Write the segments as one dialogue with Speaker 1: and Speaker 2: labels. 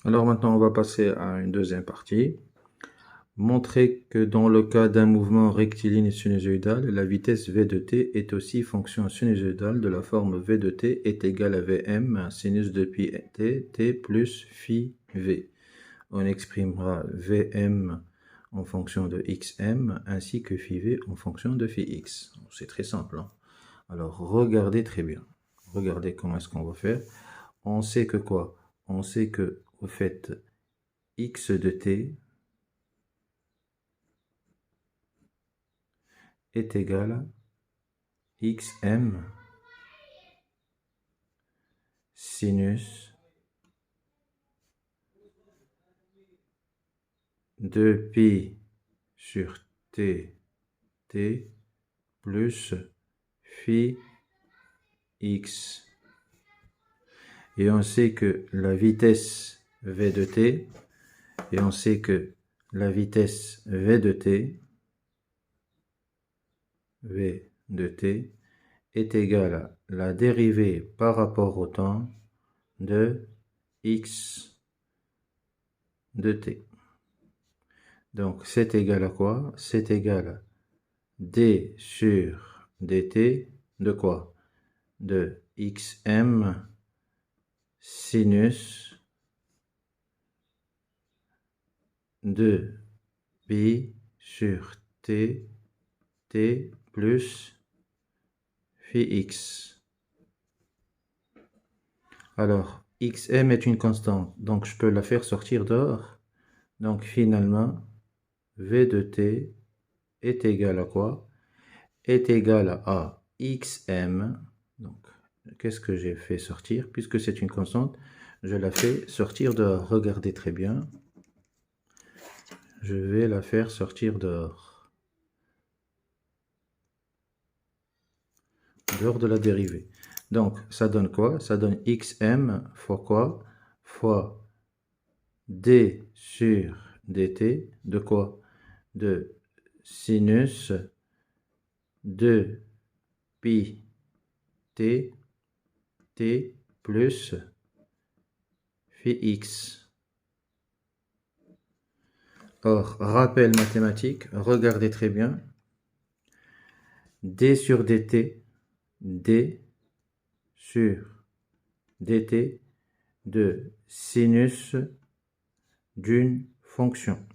Speaker 1: Alors maintenant, on va passer à une deuxième partie. Montrer que dans le cas d'un mouvement rectiligne sinusoïdal, la vitesse v de t est aussi fonction sinusoïdale de la forme v de t est égal à Vm sinus de pi t, t plus phi v. On exprimera Vm en fonction de xm ainsi que phi v en fonction de phi x. C'est très simple, hein? Alors regardez très bien. Regardez comment est-ce qu'on va faire. On sait que quoi? On sait que au fait x de t est égal à xm sinus de pi sur t, t plus phi x. Et on sait que la vitesse v de t, et on sait que la vitesse v de t est égale à la dérivée par rapport au temps de x de t. Donc c'est égal à quoi? C'est égal à d sur dt de quoi? De xm sinus de pi sur t, t plus phi x. Alors, xm est une constante, donc je peux la faire sortir dehors. Donc finalement, v de t est égal à quoi? Est égal à xm. Donc, qu'est-ce que j'ai fait sortir? Puisque c'est une constante, je la fais sortir dehors. Regardez très bien. Je vais la faire sortir dehors. Dehors de la dérivée. Donc, ça donne quoi? Ça donne xm fois quoi? Fois d sur dt de quoi? De sinus de pi t, t plus phi x. Or, rappel mathématique, regardez très bien. D sur dt, d sur dt de sinus d'une fonction.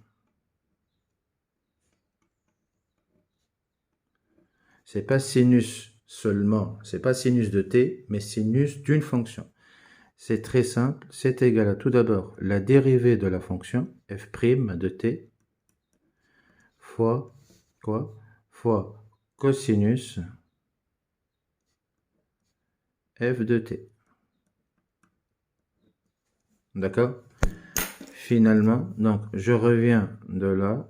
Speaker 1: C'est pas sinus seulement, c'est pas sinus de t, mais sinus d'une fonction. C'est très simple, c'est égal à tout d'abord la dérivée de la fonction f' de t fois quoi? Fois cosinus f de t. D'accord? Finalement, donc je reviens de là.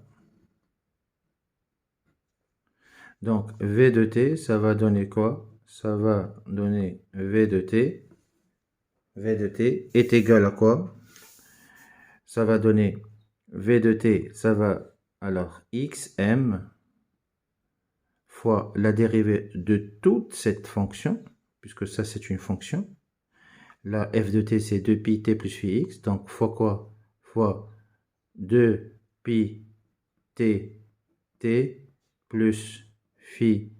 Speaker 1: Donc v de t, ça va donner quoi? Ça va donner v de t. V de t est égal à quoi? Ça va donner v de t, ça va alors xm fois la dérivée de toute cette fonction, puisque ça c'est une fonction. Là, f de t c'est 2pi t plus phi x, donc fois quoi? Fois 2pi t, t plus phi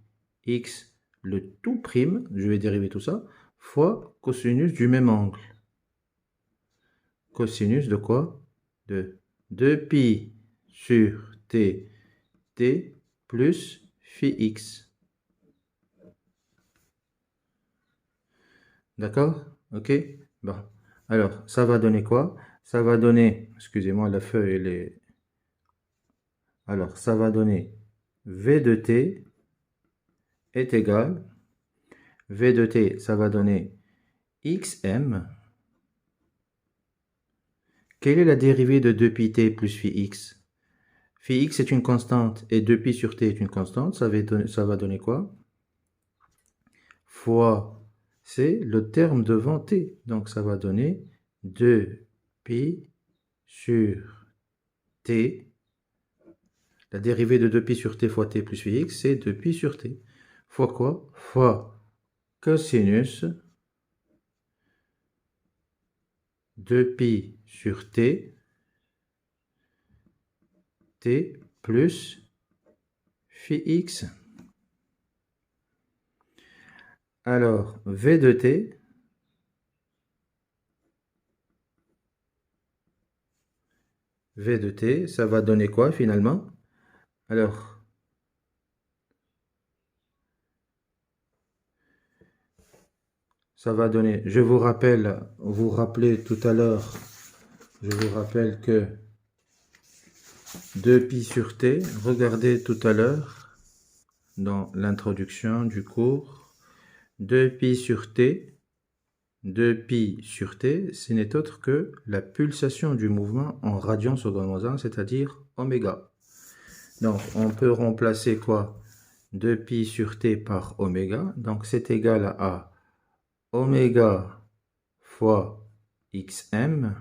Speaker 1: x, le tout prime, je vais dériver tout ça, fois cosinus du même angle. Cosinus de quoi? De 2pi sur t, t plus phi x. D'accord? Ok? Bon. Alors, ça va donner quoi? Ça va donner, excusez-moi, la feuille, elle est... Alors, ça va donner v de t est égal, v de t, ça va donner xm. Quelle est la dérivée de 2pi t plus phi x? Phi x est une constante et 2pi sur t est une constante. Ça va donner quoi? Fois, c'est le terme devant t. Donc, ça va donner 2pi sur t. La dérivée de 2pi sur t fois t plus phi x, c'est 2pi sur t. Fois quoi? Fois cosinus 2pi sur t, t plus phi x. Alors, v de t, ça va donner quoi finalement? Alors, ça va donner, je vous rappelle, vous rappelez tout à l'heure, je vous rappelle que 2pi sur t, regardez tout à l'heure dans l'introduction du cours, 2pi sur t, 2pi sur t, ce n'est autre que la pulsation du mouvement en radian seconde moins 1, c'est-à-dire oméga. Donc, on peut remplacer quoi? 2pi sur t par oméga. Donc, c'est égal à oméga fois xm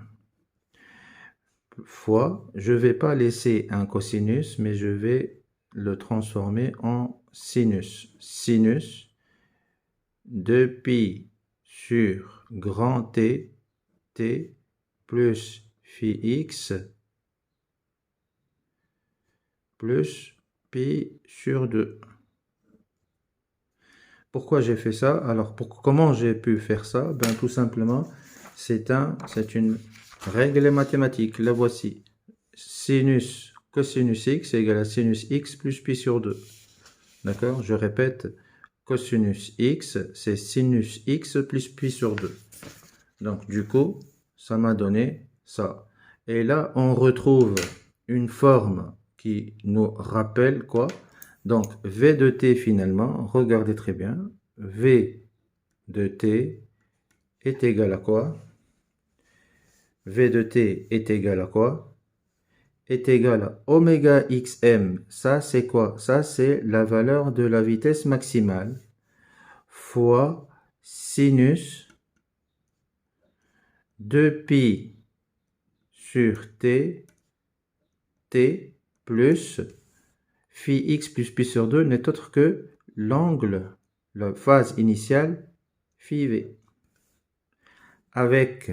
Speaker 1: fois, je ne vais pas laisser un cosinus, mais je vais le transformer en sinus. Sinus 2pi sur grand T, T plus phi x plus pi sur 2. Pourquoi j'ai fait ça? Alors, comment j'ai pu faire ça? Ben, tout simplement, c'est une règle mathématique. La voici. Sinus cosinus x égale à sinus x plus pi sur 2. D'accord? Je répète, cosinus x, c'est sinus x plus pi sur 2. Donc, du coup, ça m'a donné ça. Et là, on retrouve une forme qui nous rappelle quoi? Donc, V de t finalement, regardez très bien, V de t est égal à quoi? V de t est égal à quoi? Est égal à oméga xm. Ça, c'est quoi? Ça, c'est la valeur de la vitesse maximale fois sinus 2pi sur t, t plus phi x plus pi sur 2 n'est autre que l'angle, la phase initiale, phi v. Avec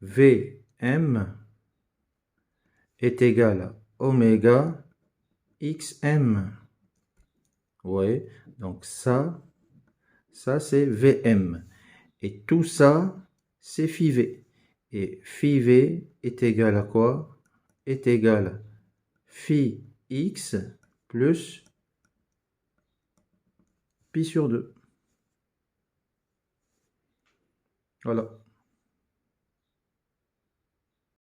Speaker 1: Vm est égal à oméga xm. Ouais, donc ça c'est Vm. Et tout ça, c'est phi v. Et phi v est égal à quoi? Est égal à phi x plus pi sur 2. Voilà.